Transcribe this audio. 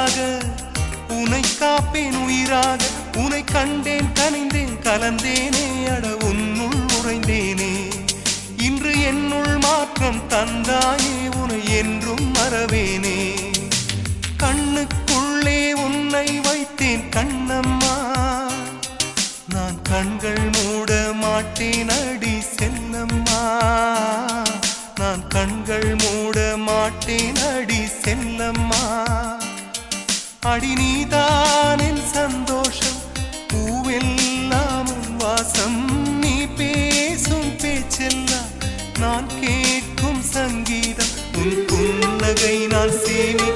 உனக்காக உனை காப்பேன் உயிராக. உனை கண்டேன் கனிந்தேன் கலந்தேனே அட உன்னுள் உறைந்தேனே. இன்று என்னுள் மாற்றம் தந்தாயே உனை என்றும் மறவேனே. கண்ணுக்குள்ளே உன்னை வைத்தேன் கண்ணம்மா, நான் கண்கள் மூட மாட்டேன் அடி செல்லம்மா. நான் கண்கள் மூட மாட்டேன் அடி செல்லம்மா. அடி நீதான் என் சந்தோஷம், பூவெல்லாம் உன் வாசம். நீ பேசும் பேச்செல்லாம் நான் கேட்கும் சங்கீதம். உன் புன்னகை நான் சேமி